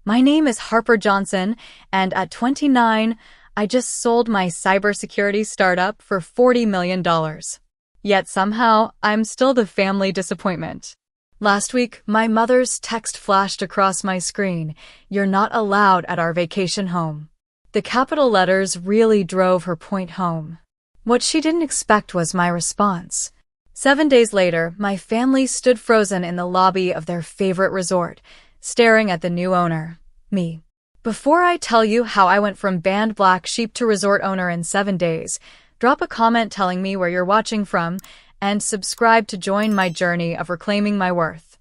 My name is Harper Johnson, and at 29, I just sold my cybersecurity startup for $40 million. Yet somehow, I'm still the family disappointment. Last week, my mother's text flashed across my screen, "You're not allowed at our vacation home." The capital letters really drove her point home. What she didn't expect was my response. 7 days later, my family stood frozen in the lobby of their favorite resort, staring at the new owner, me. Before I tell you how I went from banned black sheep to resort owner in 7 days, drop a comment telling me where you're watching from, and subscribe to join my journey of reclaiming my worth.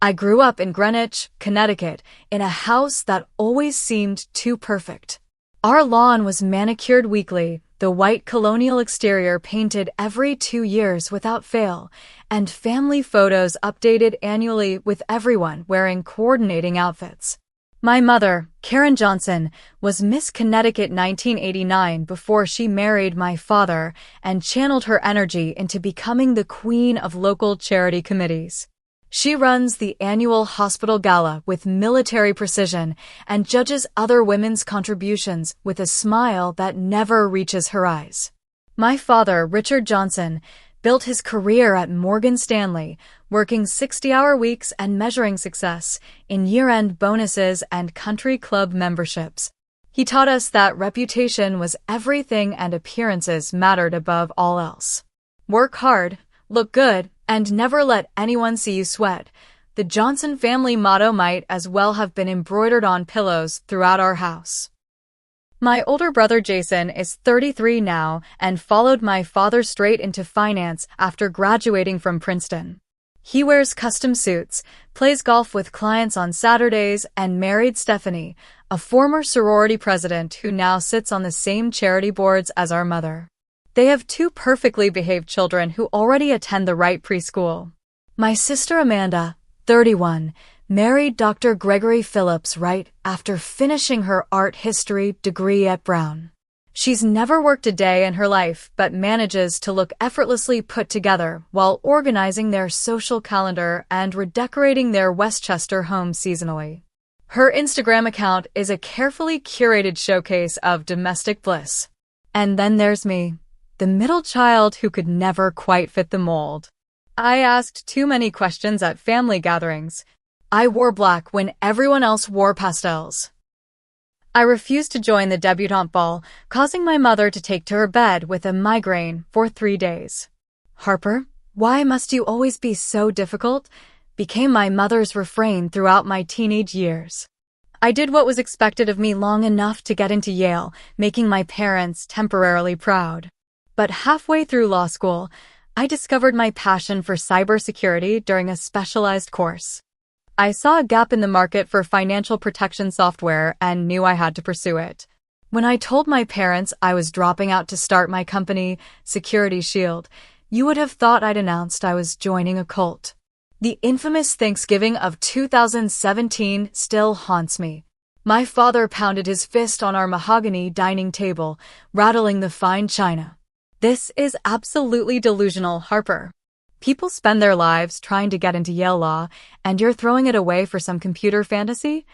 I grew up in Greenwich, Connecticut, in a house that always seemed too perfect. Our lawn was manicured weekly, the white colonial exterior painted every 2 years without fail, and family photos updated annually with everyone wearing coordinating outfits. My mother, Karen Johnson, was Miss Connecticut 1989 before she married my father and channeled her energy into becoming the queen of local charity committees. She runs the annual hospital gala with military precision and judges other women's contributions with a smile that never reaches her eyes. My father, Richard Johnson, built his career at Morgan Stanley, working 60-hour weeks and measuring success in year-end bonuses and country club memberships. He taught us that reputation was everything and appearances mattered above all else. Work hard, look good, and never let anyone see you sweat. The Johnson family motto might as well have been embroidered on pillows throughout our house. My older brother Jason is 33 now and followed my father straight into finance after graduating from Princeton. He wears custom suits, plays golf with clients on Saturdays, and married Stephanie, a former sorority president who now sits on the same charity boards as our mother. They have 2 perfectly behaved children who already attend the right preschool. My sister Amanda, 31, married Dr. Gregory Phillips right after finishing her art history degree at Brown. She's never worked a day in her life but manages to look effortlessly put together while organizing their social calendar and redecorating their Westchester home seasonally. Her Instagram account is a carefully curated showcase of domestic bliss. And then there's me, the middle child who could never quite fit the mold. I asked too many questions at family gatherings. I wore black when everyone else wore pastels. I refused to join the debutante ball, causing my mother to take to her bed with a migraine for 3 days. "Harper, why must you always be so difficult?" became my mother's refrain throughout my teenage years. I did what was expected of me long enough to get into Yale, making my parents temporarily proud. But halfway through law school, I discovered my passion for cybersecurity during a specialized course. I saw a gap in the market for financial protection software and knew I had to pursue it. When I told my parents I was dropping out to start my company, Security Shield, you would have thought I'd announced I was joining a cult. The infamous Thanksgiving of 2017 still haunts me. My father pounded his fist on our mahogany dining table, rattling the fine china. "This is absolutely delusional, Harper. People spend their lives trying to get into Yale Law, and you're throwing it away for some computer fantasy?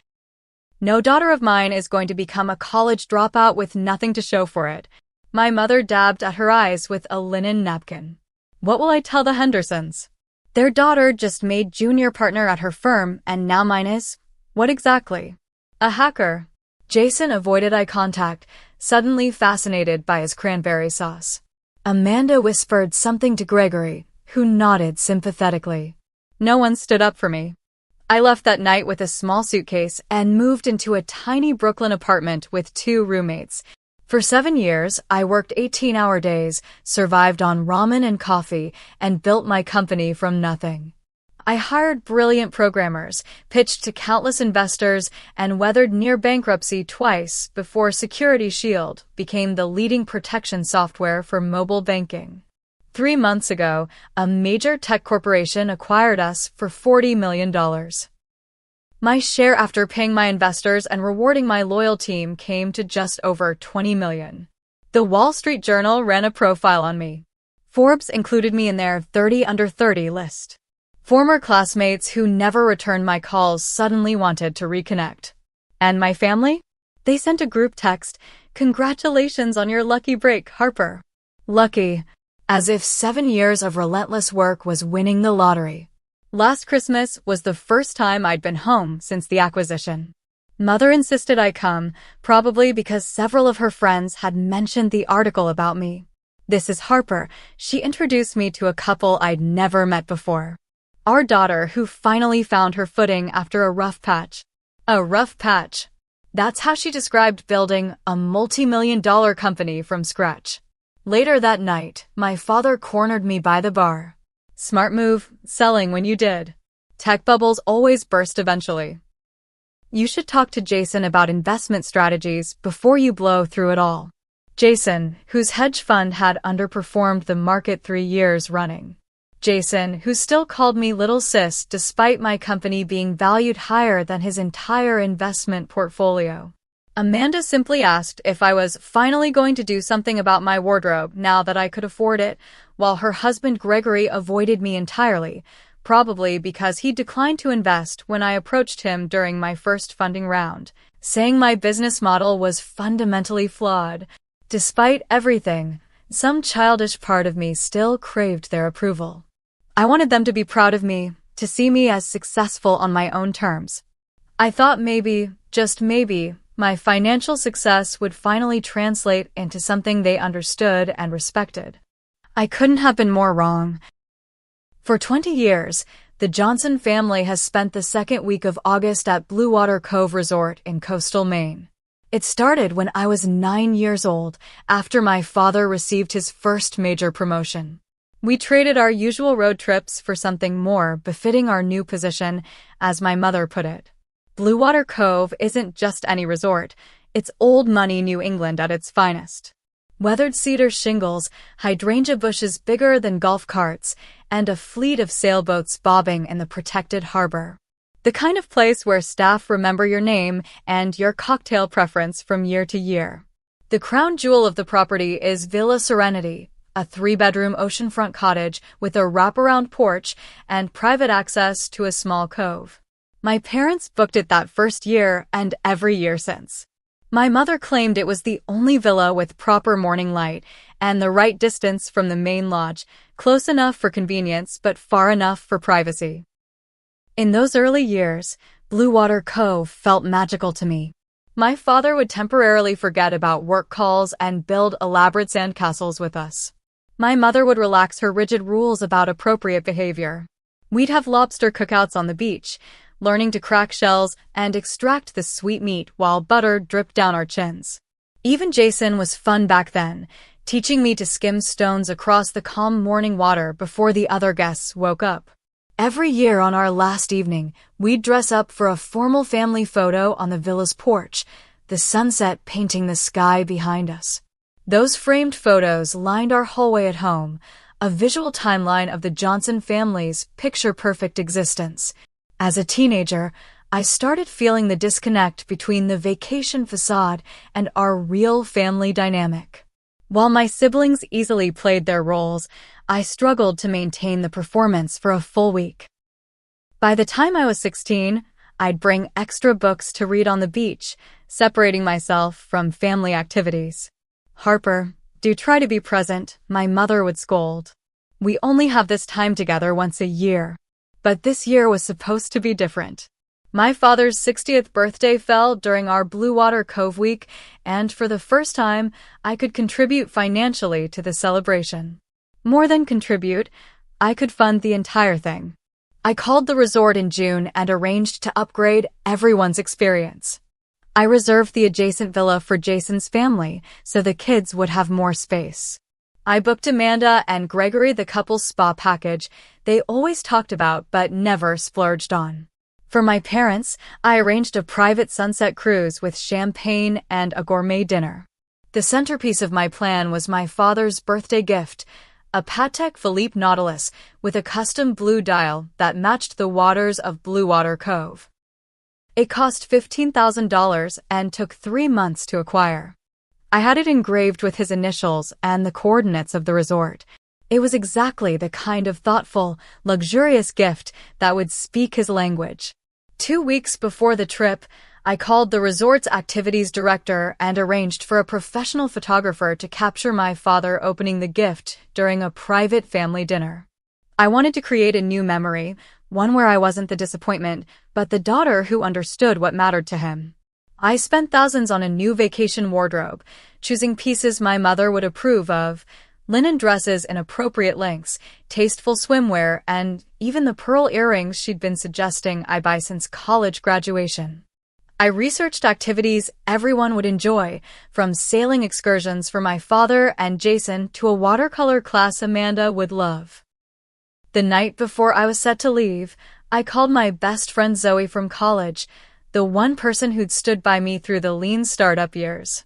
No daughter of mine is going to become a college dropout with nothing to show for it." My mother dabbed at her eyes with a linen napkin. "What will I tell the Hendersons? Their daughter just made junior partner at her firm, and now mine is, what exactly? A hacker." Jason avoided eye contact, suddenly fascinated by his cranberry sauce. Amanda whispered something to Gregory, who nodded sympathetically. No one stood up for me. I left that night with a small suitcase and moved into a tiny Brooklyn apartment with 2 roommates. For 7 years, I worked 18-hour days, survived on ramen and coffee, and built my company from nothing. I hired brilliant programmers, pitched to countless investors, and weathered near bankruptcy twice before Security Shield became the leading protection software for mobile banking. 3 months ago, a major tech corporation acquired us for $40 million. My share after paying my investors and rewarding my loyal team came to just over $20 million. The Wall Street Journal ran a profile on me. Forbes included me in their 30 under 30 list. Former classmates who never returned my calls suddenly wanted to reconnect. And my family? They sent a group text, "Congratulations on your lucky break, Harper." Lucky, as if 7 years of relentless work was winning the lottery. Last Christmas was the first time I'd been home since the acquisition. Mother insisted I come, probably because several of her friends had mentioned the article about me. "This is Harper." She introduced me to a couple I'd never met before. Our daughter, who finally found her footing after a rough patch. A rough patch. That's how she described building a multi-million-dollar company from scratch. Later that night, my father cornered me by the bar. "Smart move, selling when you did. Tech bubbles always burst eventually. You should talk to Jason about investment strategies before you blow through it all." Jason, whose hedge fund had underperformed the market 3 years running. Jason, who still called me little sis despite my company being valued higher than his entire investment portfolio. Amanda simply asked if I was finally going to do something about my wardrobe now that I could afford it, while her husband Gregory avoided me entirely, probably because he declined to invest when I approached him during my first funding round, saying my business model was fundamentally flawed. Despite everything, some childish part of me still craved their approval. I wanted them to be proud of me, to see me as successful on my own terms. I thought maybe, just maybe, my financial success would finally translate into something they understood and respected. I couldn't have been more wrong. For 20 years, the Johnson family has spent the second week of August at Blue Water Cove Resort in coastal Maine. It started when I was 9 years old, after my father received his first major promotion. We traded our usual road trips for something more befitting our new position, as my mother put it. Blue Water Cove isn't just any resort, it's old money New England at its finest. Weathered cedar shingles, hydrangea bushes bigger than golf carts, and a fleet of sailboats bobbing in the protected harbor. The kind of place where staff remember your name and your cocktail preference from year to year. The crown jewel of the property is Villa Serenity, a 3-bedroom oceanfront cottage with a wraparound porch and private access to a small cove. My parents booked it that first year and every year since. My mother claimed it was the only villa with proper morning light and the right distance from the main lodge, close enough for convenience but far enough for privacy. In those early years, Blue Water Cove felt magical to me. My father would temporarily forget about work calls and build elaborate sandcastles with us. My mother would relax her rigid rules about appropriate behavior. We'd have lobster cookouts on the beach, learning to crack shells and extract the sweet meat while butter dripped down our chins. Even Jason was fun back then, teaching me to skim stones across the calm morning water before the other guests woke up. Every year on our last evening, we'd dress up for a formal family photo on the villa's porch, the sunset painting the sky behind us. Those framed photos lined our hallway at home, a visual timeline of the Johnson family's picture-perfect existence. As a teenager, I started feeling the disconnect between the vacation facade and our real family dynamic. While my siblings easily played their roles, I struggled to maintain the performance for a full week. By the time I was 16, I'd bring extra books to read on the beach, separating myself from family activities. "Harper, do try to be present," my mother would scold. "We only have this time together once a year." But this year was supposed to be different. My father's 60th birthday fell during our Blue Water Cove week, and for the first time, I could contribute financially to the celebration. More than contribute, I could fund the entire thing. I called the resort in June and arranged to upgrade everyone's experience. I reserved the adjacent villa for Jason's family, so the kids would have more space. I booked Amanda and Gregory the couple's spa package they always talked about but never splurged on. For my parents, I arranged a private sunset cruise with champagne and a gourmet dinner. The centerpiece of my plan was my father's birthday gift, a Patek Philippe Nautilus with a custom blue dial that matched the waters of Blue Water Cove. It cost $15,000 and took 3 months to acquire. I had it engraved with his initials and the coordinates of the resort. It was exactly the kind of thoughtful, luxurious gift that would speak his language. 2 weeks before the trip, I called the resort's activities director and arranged for a professional photographer to capture my father opening the gift during a private family dinner. I wanted to create a new memory, one where I wasn't the disappointment, but the daughter who understood what mattered to him. I spent thousands on a new vacation wardrobe, choosing pieces my mother would approve of, linen dresses in appropriate lengths, tasteful swimwear, and even the pearl earrings she'd been suggesting I buy since college graduation. I researched activities everyone would enjoy, from sailing excursions for my father and Jason to a watercolor class Amanda would love. The night before I was set to leave, I called my best friend Zoe from college, the one person who'd stood by me through the lean startup years.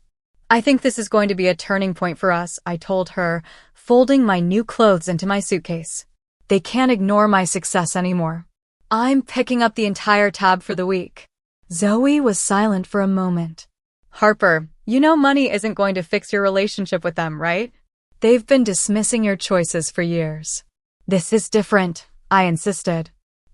I think this is going to be a turning point for us, I told her, folding my new clothes into my suitcase. They can't ignore my success anymore. I'm picking up the entire tab for the week. Zoe was silent for a moment. Harper, you know money isn't going to fix your relationship with them, right? They've been dismissing your choices for years. This is different, I insisted.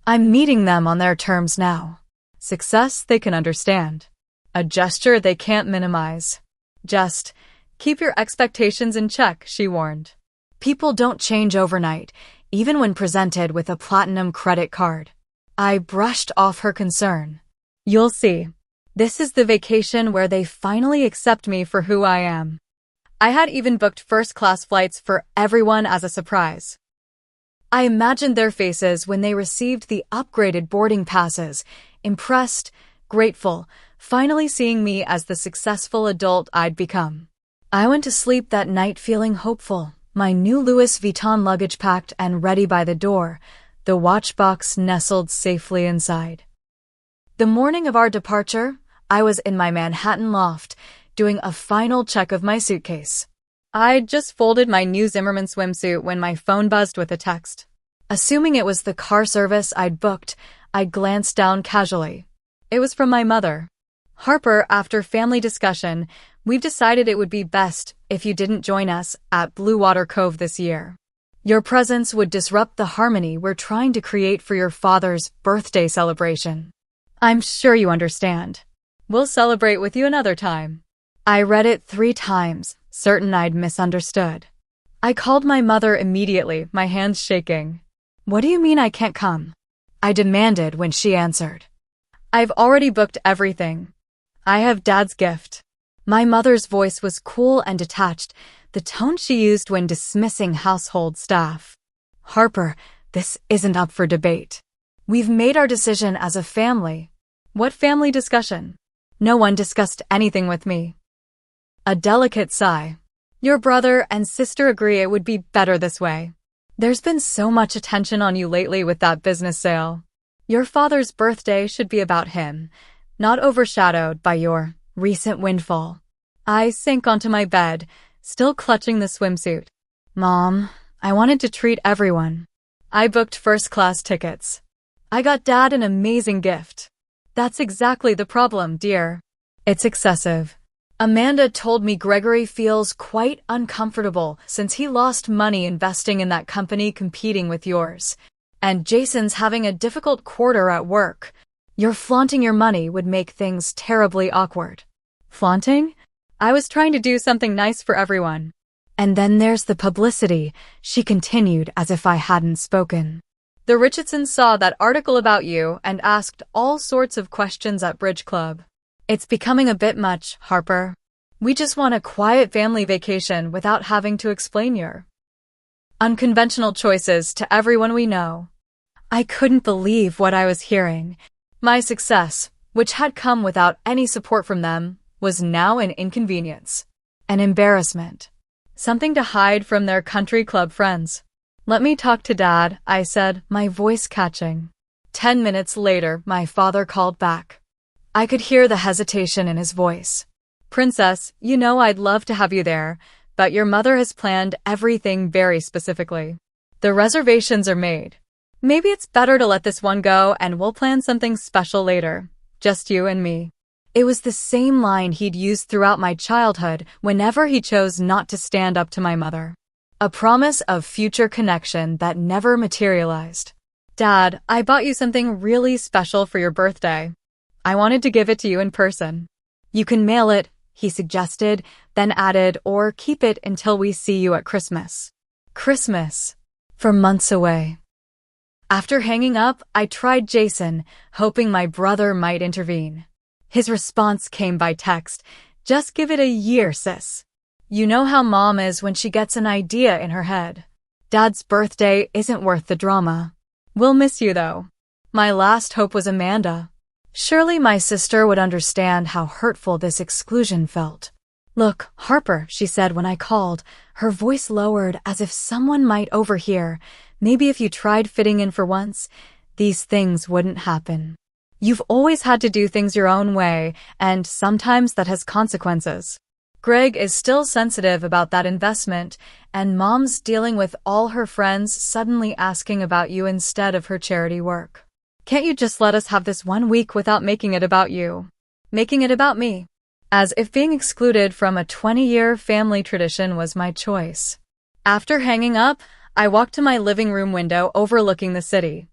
I'm meeting them on their terms now. Success they can understand. A gesture they can't minimize. Just keep your expectations in check, she warned. People don't change overnight, even when presented with a platinum credit card. I brushed off her concern. You'll see. This is the vacation where they finally accept me for who I am. I had even booked first-class flights for everyone as a surprise. I imagined their faces when they received the upgraded boarding passes, impressed, grateful, finally seeing me as the successful adult I'd become. I went to sleep that night feeling hopeful, my new Louis Vuitton luggage packed and ready by the door, the watch box nestled safely inside. The morning of our departure, I was in my Manhattan loft, doing a final check of my suitcase. I'd just folded my new Zimmermann swimsuit when my phone buzzed with a text. Assuming it was the car service I'd booked, I glanced down casually. It was from my mother. Harper, after family discussion, we've decided it would be best if you didn't join us at Blue Water Cove this year. Your presence would disrupt the harmony we're trying to create for your father's birthday celebration. I'm sure you understand. We'll celebrate with you another time. I read it 3 times, certain I'd misunderstood. I called my mother immediately, my hands shaking. What do you mean I can't come? I demanded when she answered. I've already booked everything. I have Dad's gift. My mother's voice was cool and detached, the tone she used when dismissing household staff. Harper, this isn't up for debate. We've made our decision as a family. What family discussion? No one discussed anything with me. A delicate sigh. Your brother and sister agree it would be better this way. There's been so much attention on you lately with that business sale. Your father's birthday should be about him, not overshadowed by your recent windfall. I sank onto my bed, still clutching the swimsuit. Mom, I wanted to treat everyone. I booked first-class tickets. I got Dad an amazing gift. That's exactly the problem, dear. It's excessive. Amanda told me Gregory feels quite uncomfortable since he lost money investing in that company competing with yours. And Jason's having a difficult quarter at work. Your flaunting your money would make things terribly awkward. Flaunting? I was trying to do something nice for everyone. And then there's the publicity, she continued as if I hadn't spoken. The Richardsons saw that article about you and asked all sorts of questions at Bridge Club. It's becoming a bit much, Harper. We just want a quiet family vacation without having to explain your unconventional choices to everyone we know. I couldn't believe what I was hearing. My success, which had come without any support from them, was now an inconvenience, an embarrassment, something to hide from their country club friends. Let me talk to Dad, I said, my voice catching. 10 minutes later, my father called back. I could hear the hesitation in his voice. Princess, you know I'd love to have you there, but your mother has planned everything very specifically. The reservations are made. Maybe it's better to let this one go and we'll plan something special later. Just you and me. It was the same line he'd used throughout my childhood whenever he chose not to stand up to my mother. A promise of future connection that never materialized. Dad, I bought you something really special for your birthday. I wanted to give it to you in person. You can mail it, he suggested, then added, or keep it until we see you at Christmas. Christmas. For months away. After hanging up, I tried Jason, hoping my brother might intervene. His response came by text. Just give it a year, sis. You know how mom is when she gets an idea in her head. Dad's birthday isn't worth the drama. We'll miss you, though. My last hope was Amanda. Surely my sister would understand how hurtful this exclusion felt. Look, Harper, she said when I called, her voice lowered as if someone might overhear. Maybe if you tried fitting in for once, these things wouldn't happen. You've always had to do things your own way, and sometimes that has consequences. Greg is still sensitive about that investment, and mom's dealing with all her friends suddenly asking about you instead of her charity work. Can't you just let us have this 1 week without making it about you? Making it about me. As if being excluded from a 20-year family tradition was my choice. After hanging up, I walked to my living room window overlooking the city.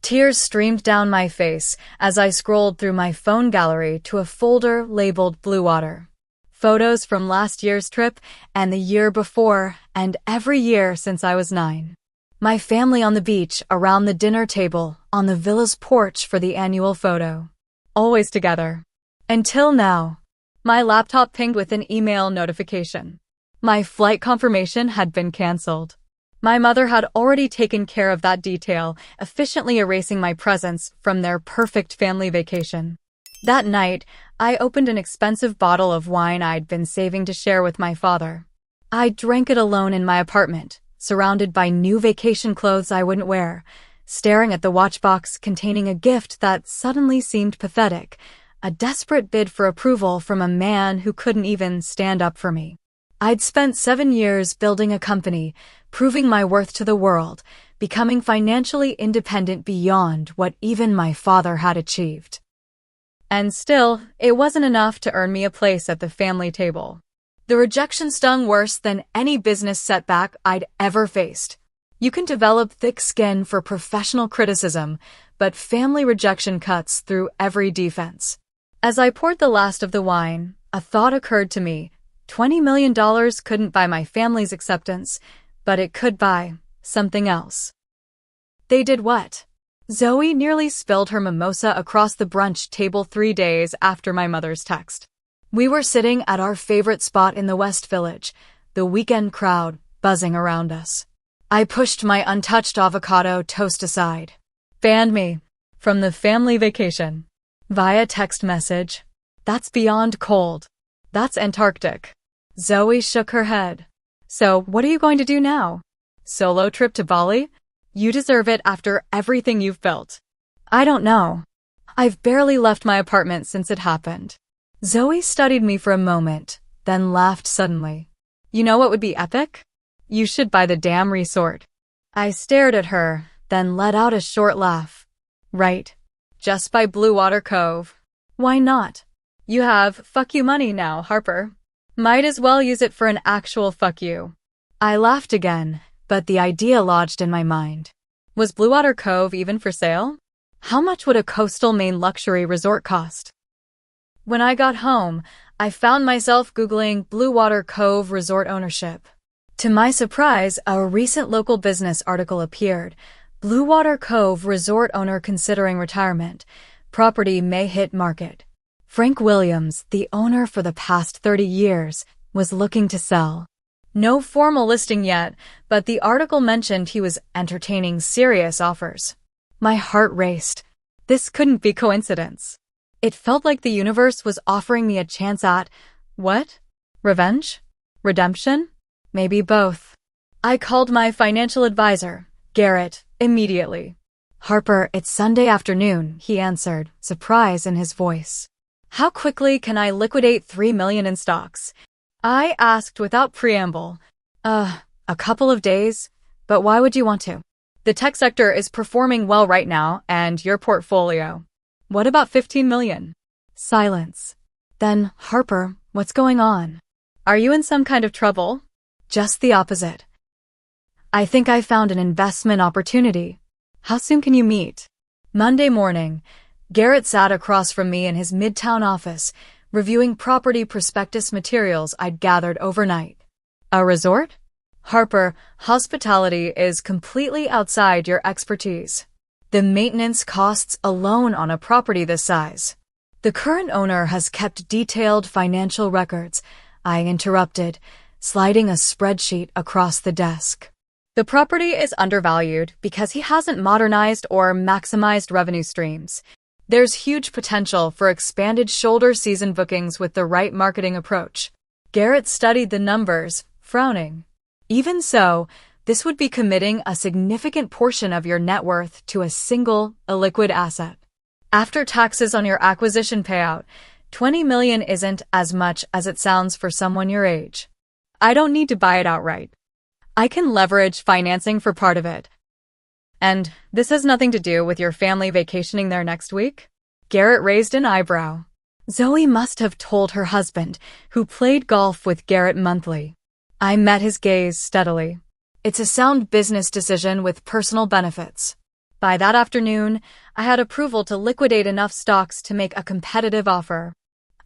Tears streamed down my face as I scrolled through my phone gallery to a folder labeled Blue Water. Photos from last year's trip and the year before and every year since I was 9. My family on the beach, around the dinner table, on the villa's porch for the annual photo. Always together. Until now. My laptop pinged with an email notification. My flight confirmation had been canceled. My mother had already taken care of that detail, efficiently erasing my presence from their perfect family vacation. That night, I opened an expensive bottle of wine I'd been saving to share with my father. I drank it alone in my apartment, surrounded by new vacation clothes I wouldn't wear, staring at the watch box containing a gift that suddenly seemed pathetic, a desperate bid for approval from a man who couldn't even stand up for me. I'd spent 7 years building a company, proving my worth to the world, becoming financially independent beyond what even my father had achieved. And still, it wasn't enough to earn me a place at the family table. The rejection stung worse than any business setback I'd ever faced. You can develop thick skin for professional criticism, but family rejection cuts through every defense. As I poured the last of the wine, a thought occurred to me. $20 million couldn't buy my family's acceptance, but it could buy something else. They did what? Zoe nearly spilled her mimosa across the brunch table 3 days after my mother's text. We were sitting at our favorite spot in the West Village, the weekend crowd buzzing around us. I pushed my untouched avocado toast aside. Banned me from the family vacation. Via text message. That's beyond cold. That's Antarctic. Zoe shook her head. So, what are you going to do now? Solo trip to Bali? You deserve it after everything you've built. I don't know. I've barely left my apartment since it happened. Zoe studied me for a moment, then laughed suddenly. You know what would be epic? You should buy the damn resort. I stared at her, then let out a short laugh. Right. Just by Blue Water Cove. Why not? You have fuck you money now, Harper. Might as well use it for an actual fuck you. I laughed again, but the idea lodged in my mind. Was Blue Water Cove even for sale? How much would a coastal Maine luxury resort cost? When I got home, I found myself Googling Blue Water Cove resort ownership. To my surprise, a recent local business article appeared. Blue Water Cove resort owner considering retirement. Property may hit market. Frank Williams, the owner for the past 30 years, was looking to sell. No formal listing yet, but the article mentioned he was entertaining serious offers. My heart raced. This couldn't be coincidence. It felt like the universe was offering me a chance at, what? Revenge? Redemption? Maybe both. I called my financial advisor, Garrett, immediately. Harper, it's Sunday afternoon, he answered, surprise in his voice. How quickly can I liquidate $3 million in stocks? I asked without preamble. A couple of days, but why would you want to? The tech sector is performing well right now, and your portfolio. What about 15 million? Silence. Then, Harper, what's going on? Are you in some kind of trouble? Just the opposite. I think I found an investment opportunity. How soon can you meet? Monday morning, Garrett sat across from me in his midtown office, reviewing property prospectus materials I'd gathered overnight. A resort? Harper, hospitality is completely outside your expertise. The maintenance costs alone on a property this size. The current owner has kept detailed financial records, I interrupted, sliding a spreadsheet across the desk. The property is undervalued because he hasn't modernized or maximized revenue streams. There's huge potential for expanded shoulder season bookings with the right marketing approach. Garrett studied the numbers, frowning. Even so, this would be committing a significant portion of your net worth to a single, illiquid asset. After taxes on your acquisition payout, $20 million isn't as much as it sounds for someone your age. I don't need to buy it outright. I can leverage financing for part of it. And this has nothing to do with your family vacationing there next week? Garrett raised an eyebrow. Zoe must have told her husband, who played golf with Garrett monthly. I met his gaze steadily. It's a sound business decision with personal benefits. By that afternoon, I had approval to liquidate enough stocks to make a competitive offer.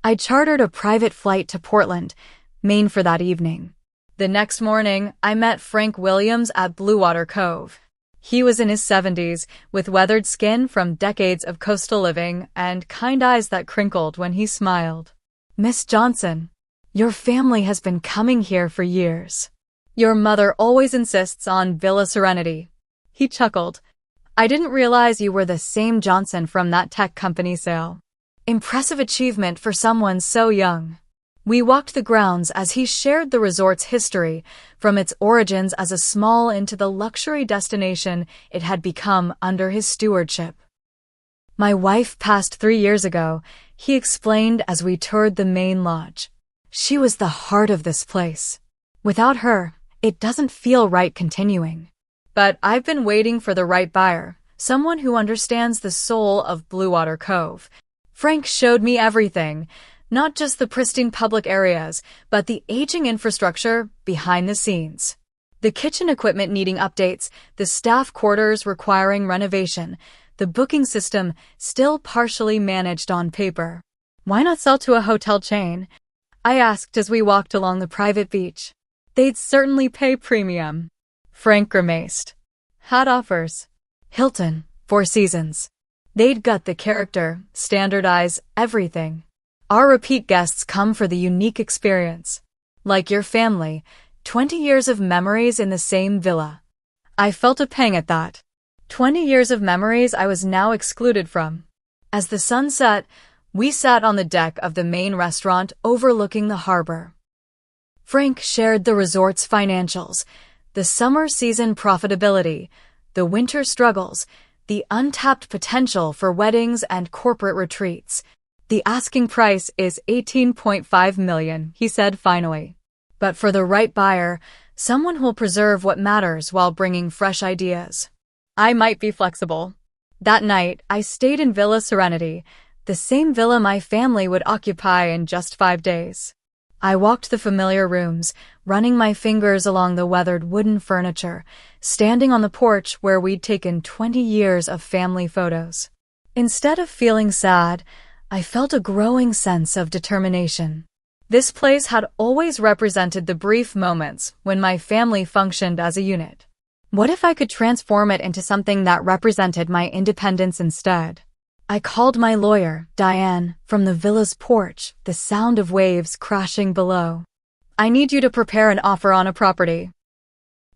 I chartered a private flight to Portland, Maine for that evening. The next morning, I met Frank Williams at Bluewater Cove. He was in his 70s, with weathered skin from decades of coastal living and kind eyes that crinkled when he smiled. Miss Johnson, your family has been coming here for years. Your mother always insists on Villa Serenity. He chuckled. I didn't realize you were the same Johnson from that tech company sale. Impressive achievement for someone so young. We walked the grounds as he shared the resort's history, from its origins as a small inn to the luxury destination it had become under his stewardship. My wife passed 3 years ago, he explained as we toured the main lodge. She was the heart of this place. Without her, it doesn't feel right continuing. But I've been waiting for the right buyer, someone who understands the soul of Bluewater Cove. Frank showed me everything. Not just the pristine public areas, but the aging infrastructure behind the scenes. The kitchen equipment needing updates, the staff quarters requiring renovation, the booking system still partially managed on paper. Why not sell to a hotel chain? I asked as we walked along the private beach. They'd certainly pay premium. Frank grimaced. Had offers. Hilton, Four Seasons. They'd gut the character, standardize everything. Our repeat guests come for the unique experience. Like your family, 20 years of memories in the same villa. I felt a pang at that. 20 years of memories I was now excluded from. As the sun set, we sat on the deck of the main restaurant overlooking the harbor. Frank shared the resort's financials, the summer season profitability, the winter struggles, the untapped potential for weddings and corporate retreats. The asking price is $18.5 million, he said finally. But for the right buyer, someone who'll preserve what matters while bringing fresh ideas. I might be flexible. That night, I stayed in Villa Serenity, the same villa my family would occupy in just 5 days. I walked the familiar rooms, running my fingers along the weathered wooden furniture, standing on the porch where we'd taken 20 years of family photos. Instead of feeling sad, I felt a growing sense of determination. This place had always represented the brief moments when my family functioned as a unit. What if I could transform it into something that represented my independence instead? I called my lawyer, Diane, from the villa's porch, the sound of waves crashing below. I need you to prepare an offer on a property.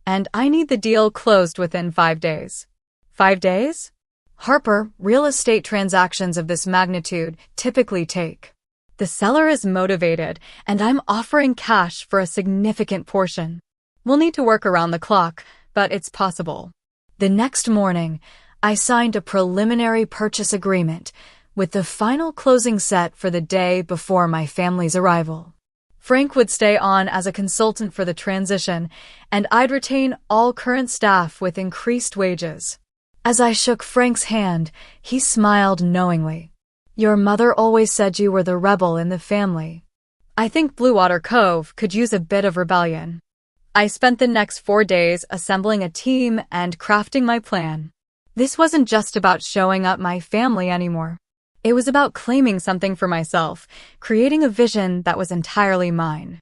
And I need the deal closed within 5 days. 5 days? Harper, real estate transactions of this magnitude typically take. The seller is motivated, and I'm offering cash for a significant portion. We'll need to work around the clock, but it's possible. The next morning, I signed a preliminary purchase agreement with the final closing set for the day before my family's arrival. Frank would stay on as a consultant for the transition, and I'd retain all current staff with increased wages. As I shook Frank's hand, he smiled knowingly. Your mother always said you were the rebel in the family. I think Bluewater Cove could use a bit of rebellion. I spent the next 4 days assembling a team and crafting my plan. This wasn't just about showing up my family anymore. It was about claiming something for myself, creating a vision that was entirely mine.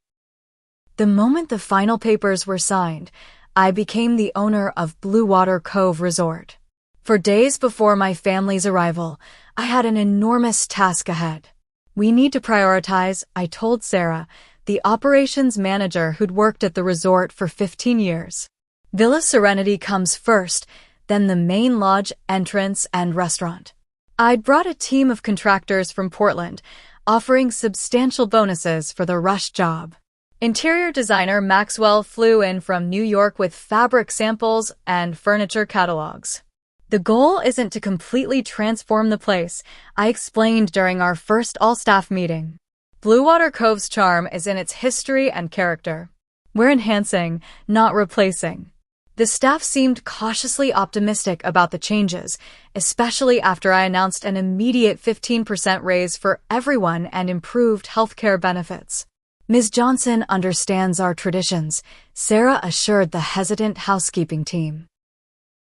The moment the final papers were signed, I became the owner of Blue Water Cove Resort. For days before my family's arrival, I had an enormous task ahead. We need to prioritize, I told Sarah, the operations manager who'd worked at the resort for 15 years. Villa Serenity comes first, then the main lodge, entrance, and restaurant. I'd brought a team of contractors from Portland, offering substantial bonuses for the rush job. Interior designer Maxwell flew in from New York with fabric samples and furniture catalogs. The goal isn't to completely transform the place, I explained during our first all-staff meeting. Blue Water Cove's charm is in its history and character. We're enhancing, not replacing. The staff seemed cautiously optimistic about the changes, especially after I announced an immediate 15% raise for everyone and improved healthcare benefits. Ms. Johnson understands our traditions, Sarah assured the hesitant housekeeping team.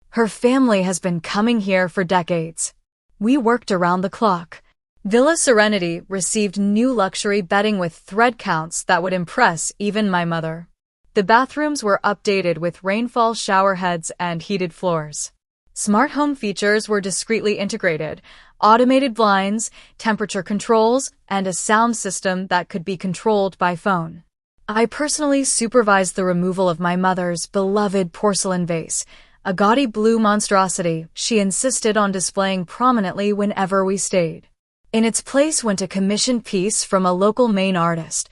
Her family has been coming here for decades. We worked around the clock. Villa Serenity received new luxury bedding with thread counts that would impress even my mother. The bathrooms were updated with rainfall shower heads and heated floors. Smart home features were discreetly integrated, automated blinds, temperature controls, and a sound system that could be controlled by phone. I personally supervised the removal of my mother's beloved porcelain vase, a gaudy blue monstrosity she insisted on displaying prominently whenever we stayed. In its place went a commissioned piece from a local Maine artist,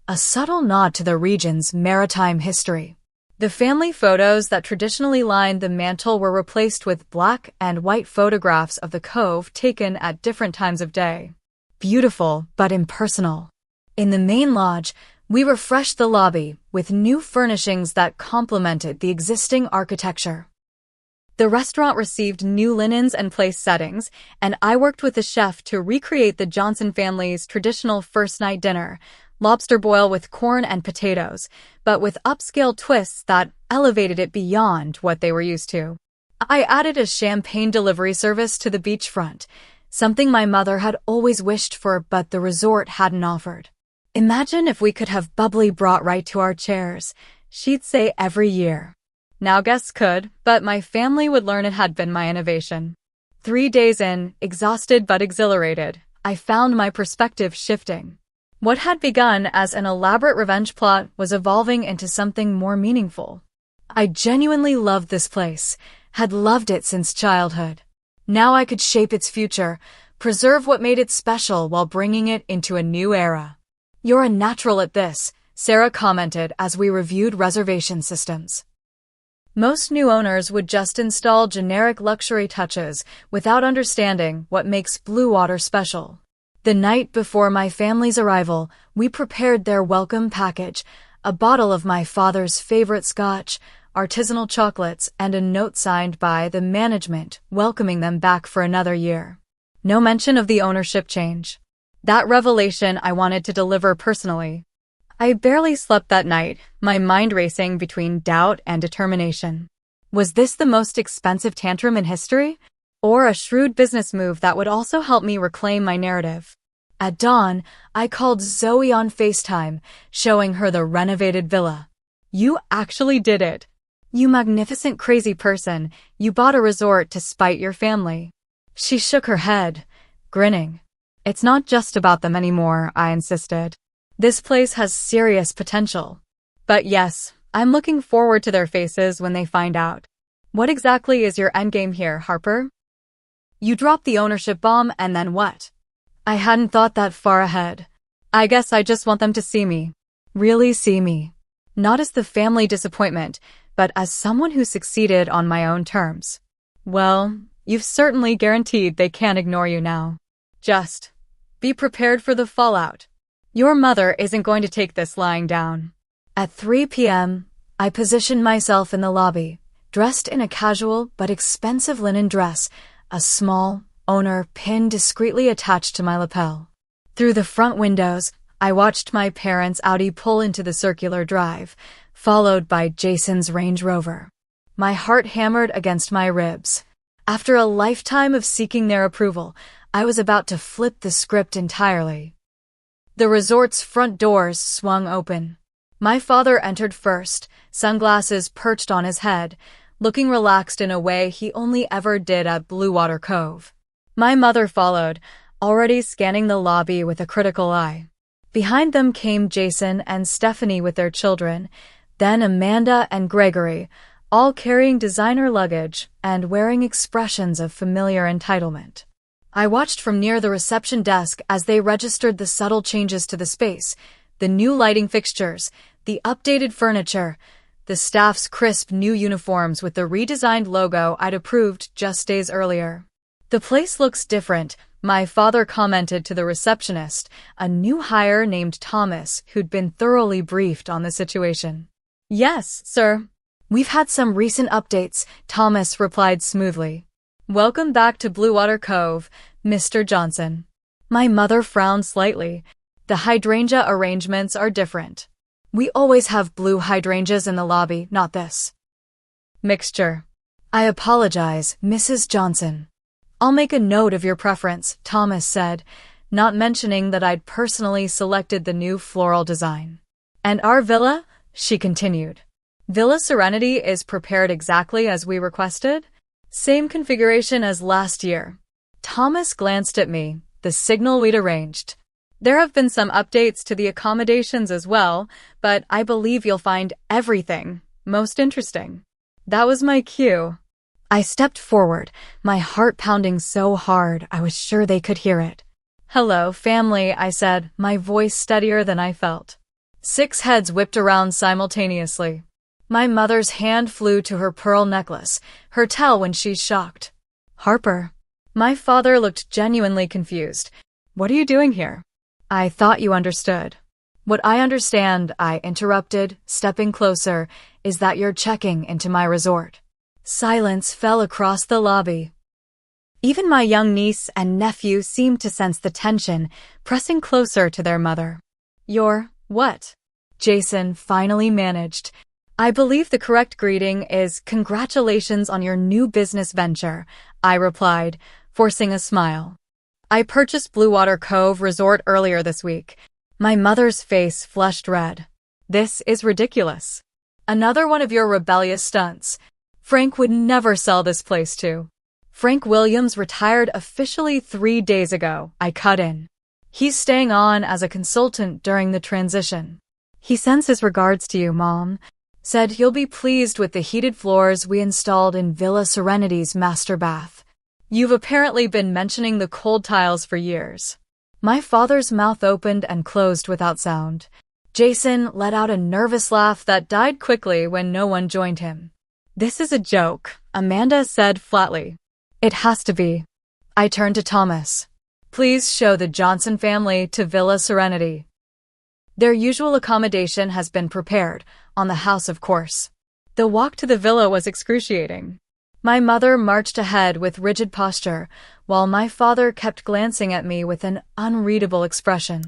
a subtle nod to the region's maritime history. The family photos that traditionally lined the mantel were replaced with black and white photographs of the cove taken at different times of day. Beautiful, but impersonal. In the main lodge, we refreshed the lobby with new furnishings that complemented the existing architecture. The restaurant received new linens and place settings, and I worked with the chef to recreate the Johnson family's traditional first-night dinner, lobster boil with corn and potatoes, but with upscale twists that elevated it beyond what they were used to. I added a champagne delivery service to the beachfront, something my mother had always wished for but the resort hadn't offered. Imagine if we could have bubbly brought right to our chairs, she'd say every year. Now guests could, but my family would learn it had been my innovation. 3 days in, exhausted but exhilarated, I found my perspective shifting. What had begun as an elaborate revenge plot was evolving into something more meaningful. I genuinely loved this place, had loved it since childhood. Now I could shape its future, preserve what made it special while bringing it into a new era. "You're a natural at this," Sarah commented as we reviewed reservation systems. Most new owners would just install generic luxury touches without understanding what makes Blue Water special. The night before my family's arrival, we prepared their welcome package, a bottle of my father's favorite scotch, artisanal chocolates, and a note signed by the management welcoming them back for another year. No mention of the ownership change. That revelation I wanted to deliver personally. I barely slept that night, my mind racing between doubt and determination. Was this the most expensive tantrum in history? Or a shrewd business move that would also help me reclaim my narrative? At dawn, I called Zoe on FaceTime, showing her the renovated villa. "You actually did it. You magnificent crazy person, you bought a resort to spite your family." She shook her head, grinning. "It's not just about them anymore," I insisted. "This place has serious potential." But yes, I'm looking forward to their faces when they find out. What exactly is your endgame here, Harper? You dropped the ownership bomb and then what? I hadn't thought that far ahead. I guess I just want them to see me. Really see me. Not as the family disappointment, but as someone who succeeded on my own terms. Well, you've certainly guaranteed they can't ignore you now. Just be prepared for the fallout. Your mother isn't going to take this lying down. At 3 p.m., I positioned myself in the lobby, dressed in a casual but expensive linen dress, a small owner pin discreetly attached to my lapel. Through the front windows, I watched my parents' Audi pull into the circular drive, followed by Jason's Range Rover. My heart hammered against my ribs. After a lifetime of seeking their approval, I was about to flip the script entirely. The resort's front doors swung open. My father entered first, sunglasses perched on his head, looking relaxed in a way he only ever did at Blue Water Cove. My mother followed, already scanning the lobby with a critical eye. Behind them came Jason and Stephanie with their children, then Amanda and Gregory, all carrying designer luggage and wearing expressions of familiar entitlement. I watched from near the reception desk as they registered the subtle changes to the space, the new lighting fixtures, the updated furniture, the staff's crisp new uniforms with the redesigned logo I'd approved just days earlier. "The place looks different," my father commented to the receptionist, a new hire named Thomas who'd been thoroughly briefed on the situation. "Yes, sir. We've had some recent updates," Thomas replied smoothly. "Welcome back to Blue Water Cove, Mr. Johnson." My mother frowned slightly. "The hydrangea arrangements are different. We always have blue hydrangeas in the lobby, not this mixture." "I apologize, Mrs. Johnson." "I'll make a note of your preference," Thomas said, not mentioning that I'd personally selected the new floral design. "And our villa?" she continued. "Villa Serenity is prepared exactly as we requested. Same configuration as last year." Thomas glanced at me, the signal we'd arranged. "There have been some updates to the accommodations as well, but I believe you'll find everything most interesting." That was my cue. I stepped forward, my heart pounding so hard I was sure they could hear it. "Hello, family," I said, my voice steadier than I felt. 6 heads whipped around simultaneously. My mother's hand flew to her pearl necklace, her tell when she's shocked. "Harper." My father looked genuinely confused. "What are you doing here?" "I thought you understood." "What I understand," I interrupted, stepping closer, "is that you're checking into my resort." Silence fell across the lobby. Even my young niece and nephew seemed to sense the tension, pressing closer to their mother. "You're what?" Jason finally managed. "I believe the correct greeting is congratulations on your new business venture," I replied, forcing a smile. "I purchased Blue Water Cove Resort earlier this week." My mother's face flushed red. "This is ridiculous. Another one of your rebellious stunts. Frank would never sell this place to." "Frank Williams retired officially 3 days ago," I cut in. "He's staying on as a consultant during the transition. He sends his regards to you, Mom. Said you'll be pleased with the heated floors we installed in Villa Serenity's master bath. You've apparently been mentioning the cold tiles for years." My father's mouth opened and closed without sound. Jason let out a nervous laugh that died quickly when no one joined him. "This is a joke," Amanda said flatly. "It has to be." I turned to Thomas. "Please show the Johnson family to Villa Serenity. Their usual accommodation has been prepared, on the house of course." The walk to the villa was excruciating. My mother marched ahead with rigid posture, while my father kept glancing at me with an unreadable expression.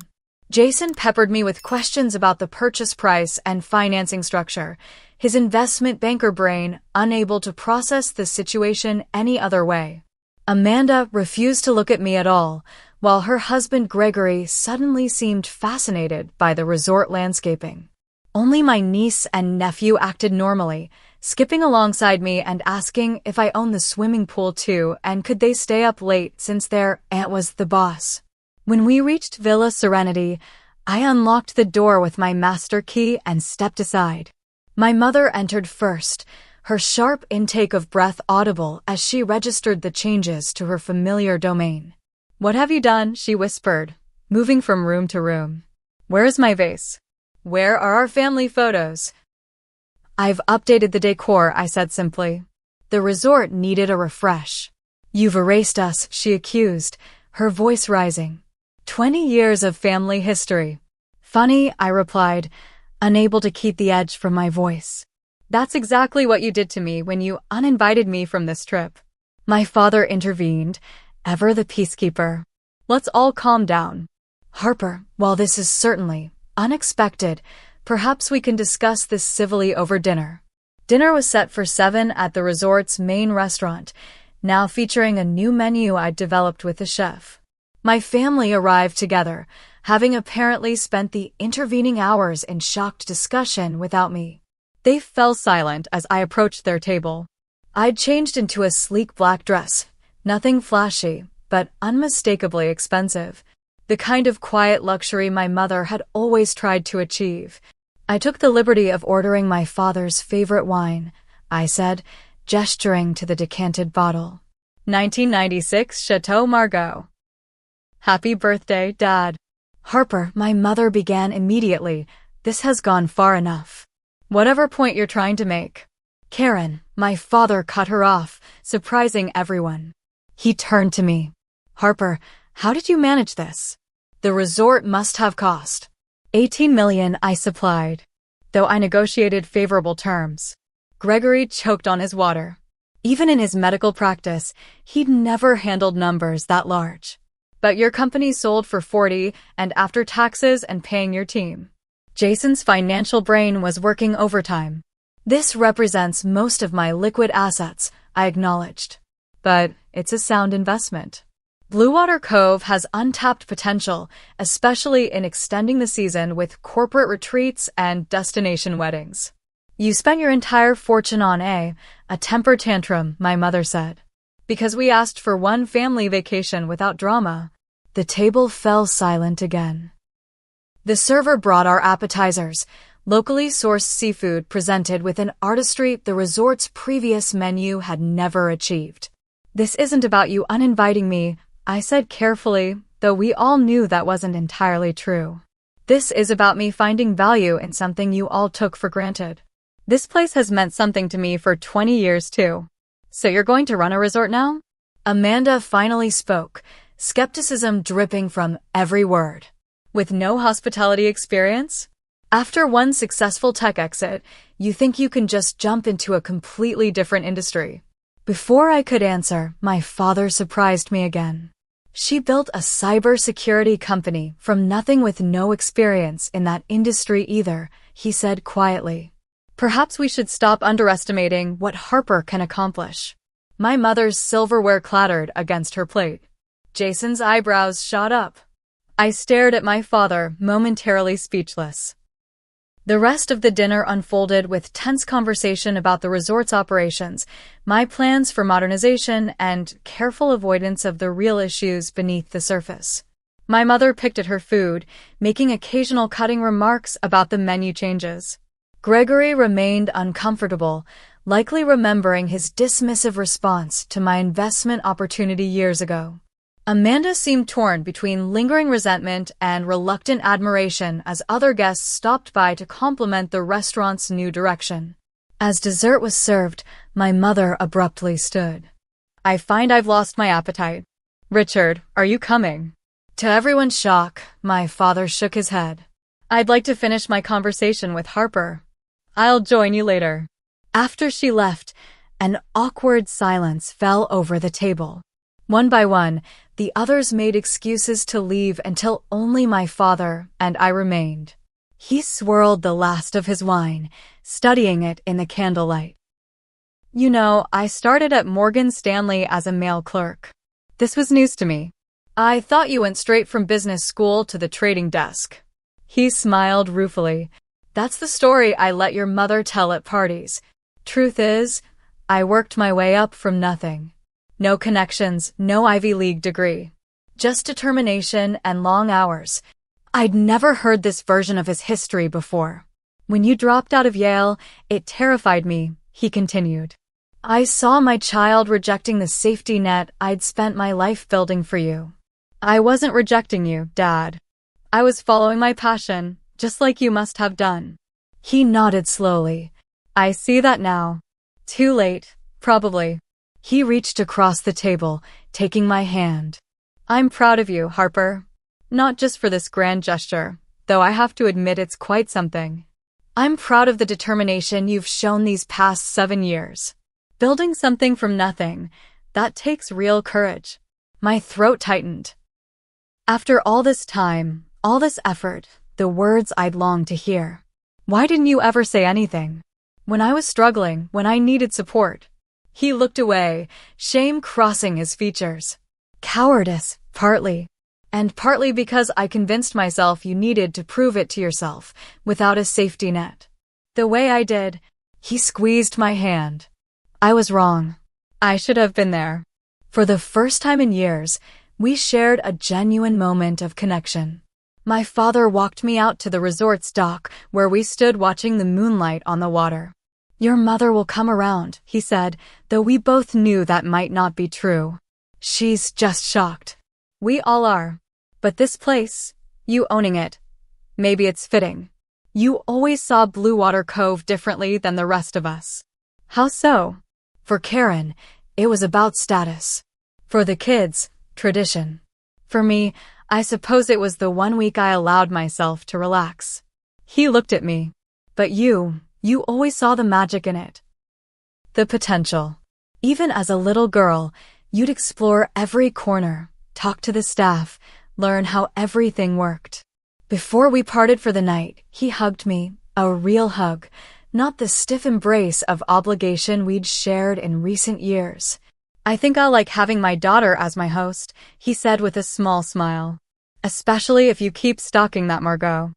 Jason peppered me with questions about the purchase price and financing structure, his investment banker brain unable to process the situation any other way. Amanda refused to look at me at all, while her husband Gregory suddenly seemed fascinated by the resort landscaping. Only my niece and nephew acted normally, skipping alongside me and asking if I owned the swimming pool too and could they stay up late since their aunt was the boss. When we reached Villa Serenity, I unlocked the door with my master key and stepped aside. My mother entered first, her sharp intake of breath audible as she registered the changes to her familiar domain. "What have you done?" she whispered, moving from room to room. "Where is my vase? Where are our family photos?" "I've updated the decor," I said simply. The resort needed a refresh. "You've erased us," she accused, her voice rising. 20 years of family history." "Funny," I replied, unable to keep the edge from my voice. "That's exactly what you did to me when you uninvited me from this trip." My father intervened, ever the peacekeeper. "Let's all calm down. Harper, while this is certainly unexpected, Perhaps we can discuss this civilly over dinner. Dinner was set for 7 at the resort's main restaurant, now featuring a new menu I'd developed with the chef. My family arrived together, having apparently spent the intervening hours in shocked discussion without me. They fell silent as I approached their table. I'd changed into a sleek black dress, nothing flashy, but unmistakably expensive, the kind of quiet luxury my mother had always tried to achieve. I took the liberty of ordering my father's favorite wine, I said, gesturing to the decanted bottle. 1996 Chateau Margaux. Happy birthday, Dad. Harper, my mother began immediately. This has gone far enough. Whatever point you're trying to make. Karen, my father cut her off, surprising everyone. He turned to me. Harper, how did you manage this? The resort must have cost. 18 million, I supplied, though I negotiated favorable terms. Gregory choked on his water. Even in his medical practice, he'd never handled numbers that large. But your company sold for 40, and after taxes and paying your team. Jason's financial brain was working overtime. This represents most of my liquid assets, I acknowledged. But it's a sound investment. Bluewater Cove has untapped potential, especially in extending the season with corporate retreats and destination weddings. You spent your entire fortune on a temper tantrum, my mother said. Because we asked for one family vacation without drama. The table fell silent again. The server brought our appetizers, locally sourced seafood presented with an artistry the resort's previous menu had never achieved. This isn't about you uninviting me, I said carefully, though we all knew that wasn't entirely true. This is about me finding value in something you all took for granted. This place has meant something to me for 20 years too. So you're going to run a resort now? Amanda finally spoke, skepticism dripping from every word. With no hospitality experience? After one successful tech exit, you think you can just jump into a completely different industry. Before I could answer, my father surprised me again. She built a cybersecurity company from nothing with no experience in that industry either, he said quietly. Perhaps we should stop underestimating what Harper can accomplish. My mother's silverware clattered against her plate. Jason's eyebrows shot up. I stared at my father, momentarily speechless. The rest of the dinner unfolded with tense conversation about the resort's operations, my plans for modernization, and careful avoidance of the real issues beneath the surface. My mother picked at her food, making occasional cutting remarks about the menu changes. Gregory remained uncomfortable, likely remembering his dismissive response to my investment opportunity years ago. Amanda seemed torn between lingering resentment and reluctant admiration as other guests stopped by to compliment the restaurant's new direction. As dessert was served, my mother abruptly stood. I find I've lost my appetite. Richard, are you coming? To everyone's shock, my father shook his head. I'd like to finish my conversation with Harper. I'll join you later. After she left, an awkward silence fell over the table. One by one, the others made excuses to leave until only my father and I remained. He swirled the last of his wine, studying it in the candlelight. You know, I started at Morgan Stanley as a mail clerk. This was news to me. I thought you went straight from business school to the trading desk. He smiled ruefully. That's the story I let your mother tell at parties. Truth is, I worked my way up from nothing. No connections, no Ivy League degree. Just determination and long hours. I'd never heard this version of his history before. When you dropped out of Yale, it terrified me, he continued. I saw my child rejecting the safety net I'd spent my life building for you. I wasn't rejecting you, Dad. I was following my passion, just like you must have done. He nodded slowly. I see that now. Too late, probably. He reached across the table, taking my hand. I'm proud of you, Harper. Not just for this grand gesture, though I have to admit it's quite something. I'm proud of the determination you've shown these past 7 years. Building something from nothing, that takes real courage. My throat tightened. After all this time, all this effort, the words I'd longed to hear. Why didn't you ever say anything? When I was struggling, when I needed support. He looked away, shame crossing his features. Cowardice, partly. And partly because I convinced myself you needed to prove it to yourself, without a safety net. The way I did. He squeezed my hand. I was wrong. I should have been there. For the first time in years, we shared a genuine moment of connection. My father walked me out to the resort's dock, where we stood watching the moonlight on the water. Your mother will come around, he said, though we both knew that might not be true. She's just shocked. We all are. But this place, you owning it, maybe it's fitting. You always saw Blue Water Cove differently than the rest of us. How so? For Karen, it was about status. For the kids, tradition. For me, I suppose it was the 1 week I allowed myself to relax. He looked at me. But you always saw the magic in it. The potential. Even as a little girl, you'd explore every corner, talk to the staff, learn how everything worked. Before we parted for the night, he hugged me, a real hug, not the stiff embrace of obligation we'd shared in recent years. I think I'll like having my daughter as my host, he said with a small smile. Especially if you keep stalking that Margot.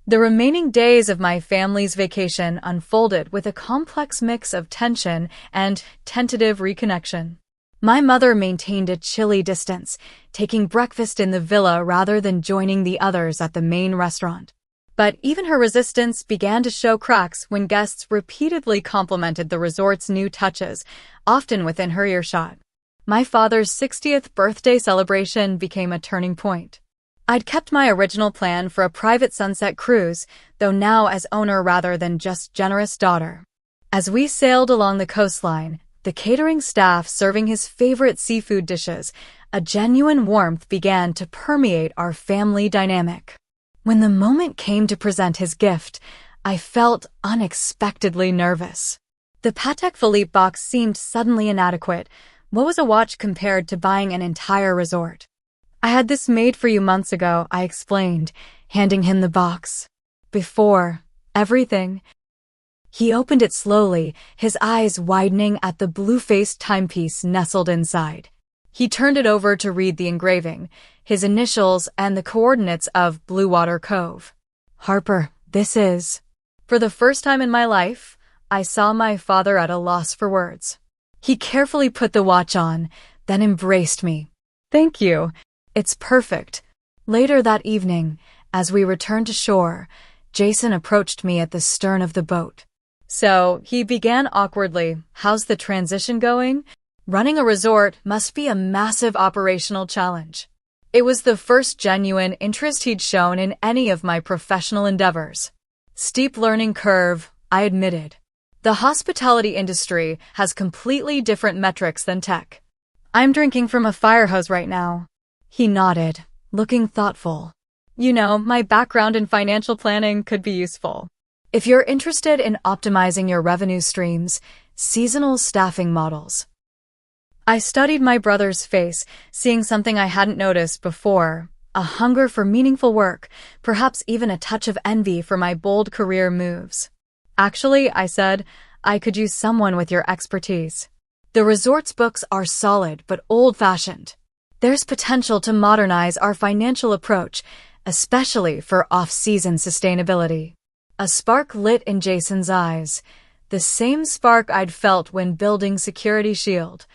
The remaining days of my family's vacation unfolded with a complex mix of tension and tentative reconnection. My mother maintained a chilly distance, taking breakfast in the villa rather than joining the others at the main restaurant. But even her resistance began to show cracks when guests repeatedly complimented the resort's new touches, often within her earshot. My father's 60th birthday celebration became a turning point. I'd kept my original plan for a private sunset cruise, though now as owner rather than just generous daughter. As we sailed along the coastline, the catering staff serving his favorite seafood dishes, a genuine warmth began to permeate our family dynamic. When the moment came to present his gift, I felt unexpectedly nervous. The Patek Philippe box seemed suddenly inadequate. What was a watch compared to buying an entire resort? I had this made for you months ago, I explained, handing him the box. Before everything. He opened it slowly, his eyes widening at the blue-faced timepiece nestled inside. He turned it over to read the engraving, his initials and the coordinates of Blue Water Cove. Harper, this is... For the first time in my life, I saw my father at a loss for words. He carefully put the watch on, then embraced me. Thank you. It's perfect. Later that evening, as we returned to shore, Jason approached me at the stern of the boat. So, he began awkwardly, how's the transition going? Running a resort must be a massive operational challenge. It was the first genuine interest he'd shown in any of my professional endeavors. Steep learning curve, I admitted. The hospitality industry has completely different metrics than tech. I'm drinking from a fire hose right now. He nodded, looking thoughtful. You know, my background in financial planning could be useful. If you're interested in optimizing your revenue streams, seasonal staffing models. I studied my brother's face, seeing something I hadn't noticed before, a hunger for meaningful work, perhaps even a touch of envy for my bold career moves. Actually, I said, I could use someone with your expertise. The resort's books are solid but old-fashioned. There's potential to modernize our financial approach, especially for off-season sustainability. A spark lit in Jason's eyes, the same spark I'd felt when building Security Shield.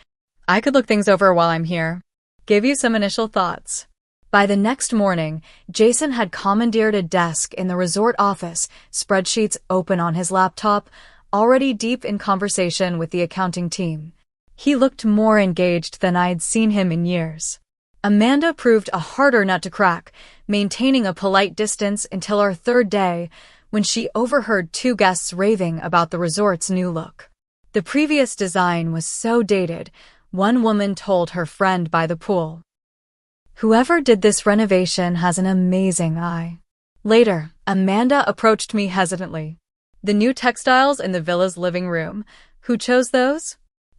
I could look things over while I'm here. Give you some initial thoughts. By the next morning, Jason had commandeered a desk in the resort office, spreadsheets open on his laptop, already deep in conversation with the accounting team. He looked more engaged than I'd seen him in years. Amanda proved a harder nut to crack, maintaining a polite distance until our third day, when she overheard two guests raving about the resort's new look. The previous design was so dated, one woman told her friend by the pool. Whoever did this renovation has an amazing eye. Later, Amanda approached me hesitantly. The new textiles in the villa's living room. Who chose those?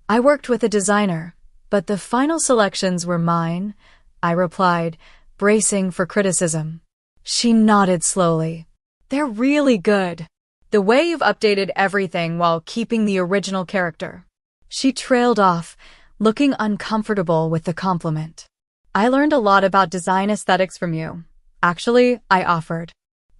I worked with a designer, but the final selections were mine, I replied, bracing for criticism. She nodded slowly. They're really good. The way you've updated everything while keeping the original character." She trailed off, looking uncomfortable with the compliment. "I learned a lot about design aesthetics from you. Actually, I offered.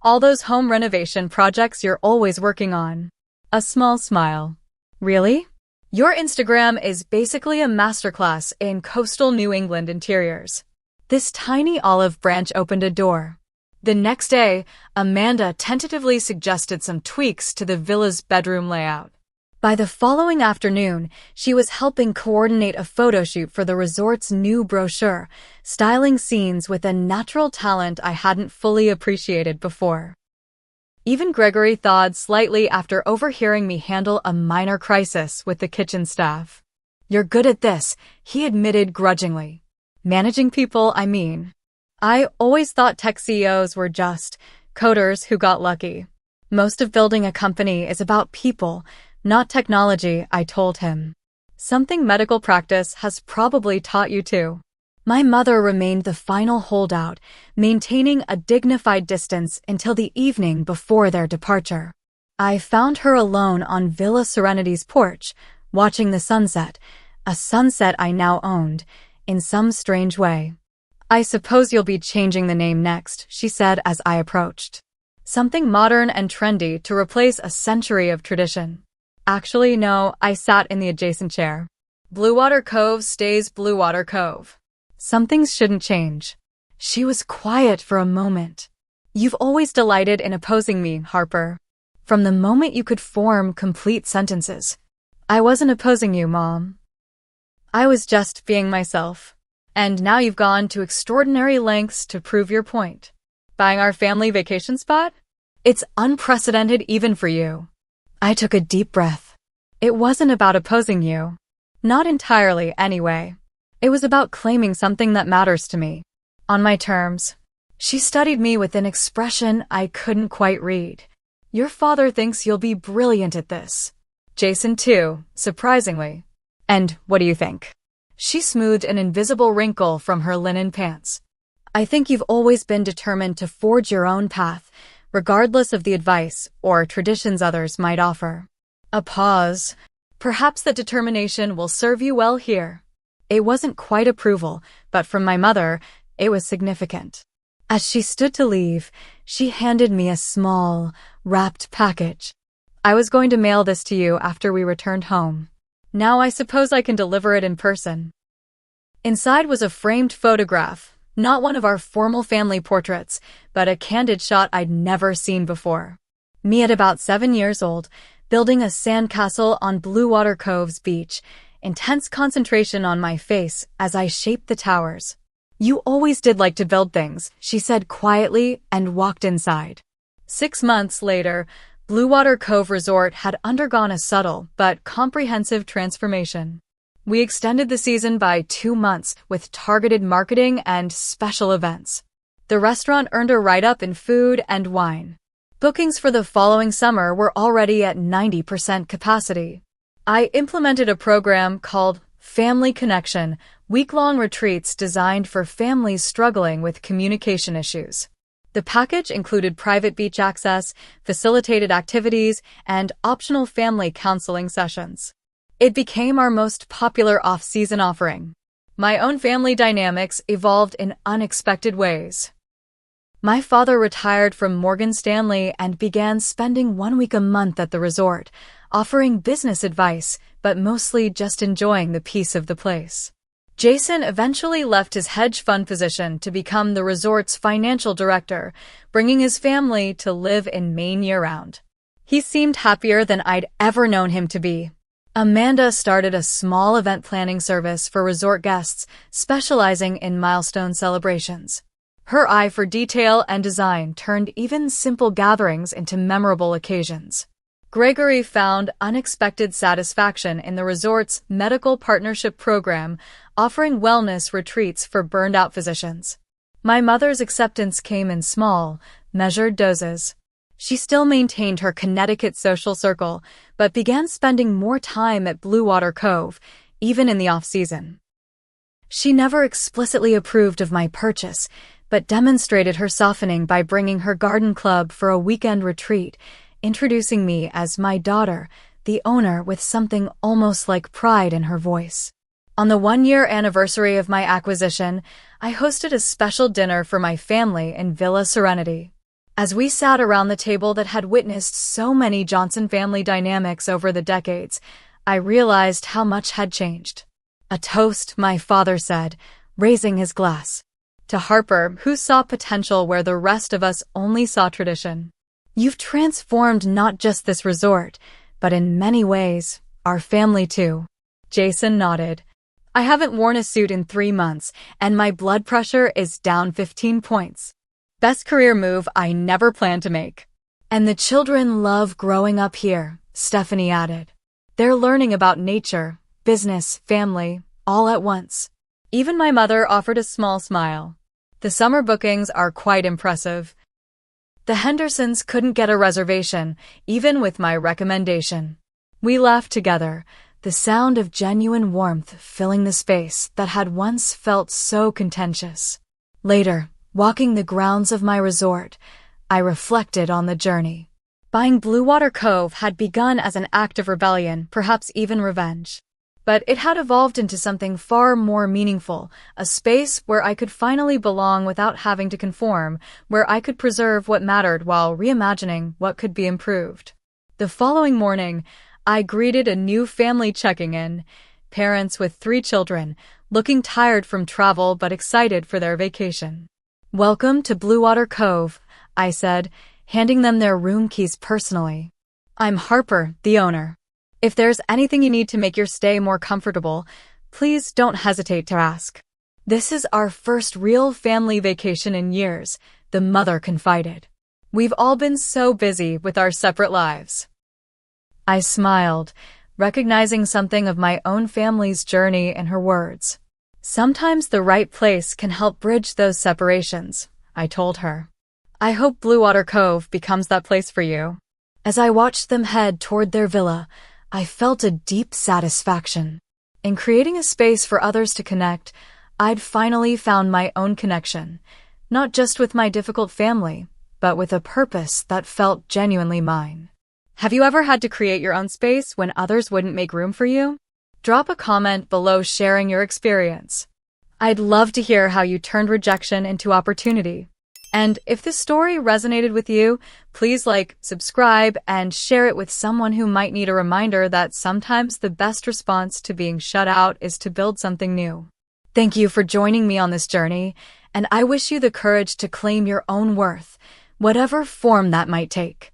All those home renovation projects you're always working on." A small smile. "Really? Your Instagram is basically a masterclass in coastal New England interiors." This tiny olive branch opened a door. The next day, Amanda tentatively suggested some tweaks to the villa's bedroom layout. By the following afternoon, she was helping coordinate a photo shoot for the resort's new brochure, styling scenes with a natural talent I hadn't fully appreciated before. Even Gregory thawed slightly after overhearing me handle a minor crisis with the kitchen staff. "You're good at this," he admitted grudgingly. "Managing people, I mean." I always thought tech CEOs were just coders who got lucky. "Most of building a company is about people, not technology," I told him. "Something medical practice has probably taught you too." My mother remained the final holdout, maintaining a dignified distance until the evening before their departure. I found her alone on Villa Serenity's porch, watching the sunset, a sunset I now owned, in some strange way. "I suppose you'll be changing the name next," she said as I approached. "Something modern and trendy to replace a century of tradition." "Actually, no," I sat in the adjacent chair. "Bluewater Cove stays Bluewater Cove. Some things shouldn't change." She was quiet for a moment. "You've always delighted in opposing me, Harper. From the moment you could form complete sentences." "I wasn't opposing you, Mom. I was just being myself. And now you've gone to extraordinary lengths to prove your point. Buying our family vacation spot? It's unprecedented even for you." I took a deep breath. It wasn't about opposing you. Not entirely, anyway. It was about claiming something that matters to me. On my terms. She studied me with an expression I couldn't quite read. "Your father thinks you'll be brilliant at this. Jason too, surprisingly. And what do you think?" She smoothed an invisible wrinkle from her linen pants. "I think you've always been determined to forge your own path, regardless of the advice or traditions others might offer." A pause. "Perhaps that determination will serve you well here." It wasn't quite approval, but from my mother, it was significant. As she stood to leave, she handed me a small, wrapped package. "I was going to mail this to you after we returned home. Now I suppose I can deliver it in person." Inside was a framed photograph, not one of our formal family portraits, but a candid shot I'd never seen before. Me at about 7 years old, building a sandcastle on Bluewater Cove's beach, intense concentration on my face as I shaped the towers. "You always did like to build things," she said quietly and walked inside. 6 months later, Bluewater Cove Resort had undergone a subtle but comprehensive transformation. We extended the season by 2 months with targeted marketing and special events. The restaurant earned a write-up in food and wine. Bookings for the following summer were already at 90% capacity. I implemented a program called Family Connection, week-long retreats designed for families struggling with communication issues. The package included private beach access, facilitated activities, and optional family counseling sessions. It became our most popular off-season offering. My own family dynamics evolved in unexpected ways. My father retired from Morgan Stanley and began spending 1 week a month at the resort, offering business advice, but mostly just enjoying the peace of the place. Jason eventually left his hedge fund position to become the resort's financial director, bringing his family to live in Maine year-round. He seemed happier than I'd ever known him to be. Amanda started a small event planning service for resort guests, specializing in milestone celebrations. Her eye for detail and design turned even simple gatherings into memorable occasions. Gregory found unexpected satisfaction in the resort's medical partnership program, offering wellness retreats for burned-out physicians. My mother's acceptance came in small, measured doses. She still maintained her Connecticut social circle, but began spending more time at Bluewater Cove, even in the off-season. She never explicitly approved of my purchase, but demonstrated her softening by bringing her garden club for a weekend retreat, introducing me as my daughter, the owner, with something almost like pride in her voice. On the 1-year anniversary of my acquisition, I hosted a special dinner for my family in Villa Serenity. As we sat around the table that had witnessed so many Johnson family dynamics over the decades, I realized how much had changed. "A toast," my father said, raising his glass. To Harper, who saw potential where the rest of us only saw tradition. "You've transformed not just this resort, but in many ways, our family too." Jason nodded. "I haven't worn a suit in 3 months, and my blood pressure is down 15 points. Best career move I never planned to make." "And the children love growing up here," Stephanie added. "They're learning about nature, business, family, all at once." Even my mother offered a small smile. "The summer bookings are quite impressive." The Hendersons couldn't get a reservation, even with my recommendation. We laughed together, the sound of genuine warmth filling the space that had once felt so contentious. Later, walking the grounds of my resort, I reflected on the journey. Buying Blue Water Cove had begun as an act of rebellion, perhaps even revenge. But it had evolved into something far more meaningful, a space where I could finally belong without having to conform, where I could preserve what mattered while reimagining what could be improved. The following morning, I greeted a new family checking in, parents with 3 children, looking tired from travel but excited for their vacation. "Welcome to Blue Water Cove," I said, handing them their room keys personally. "I'm Harper, the owner. If there's anything you need to make your stay more comfortable, please don't hesitate to ask." "This is our first real family vacation in years," the mother confided. "We've all been so busy with our separate lives." I smiled, recognizing something of my own family's journey in her words. "Sometimes the right place can help bridge those separations," I told her. "I hope Blue Water Cove becomes that place for you." As I watched them head toward their villa, I felt a deep satisfaction. In creating a space for others to connect, I'd finally found my own connection, not just with my difficult family, but with a purpose that felt genuinely mine. Have you ever had to create your own space when others wouldn't make room for you? Drop a comment below sharing your experience. I'd love to hear how you turned rejection into opportunity. And if this story resonated with you, please like, subscribe, and share it with someone who might need a reminder that sometimes the best response to being shut out is to build something new. Thank you for joining me on this journey, and I wish you the courage to claim your own worth, whatever form that might take.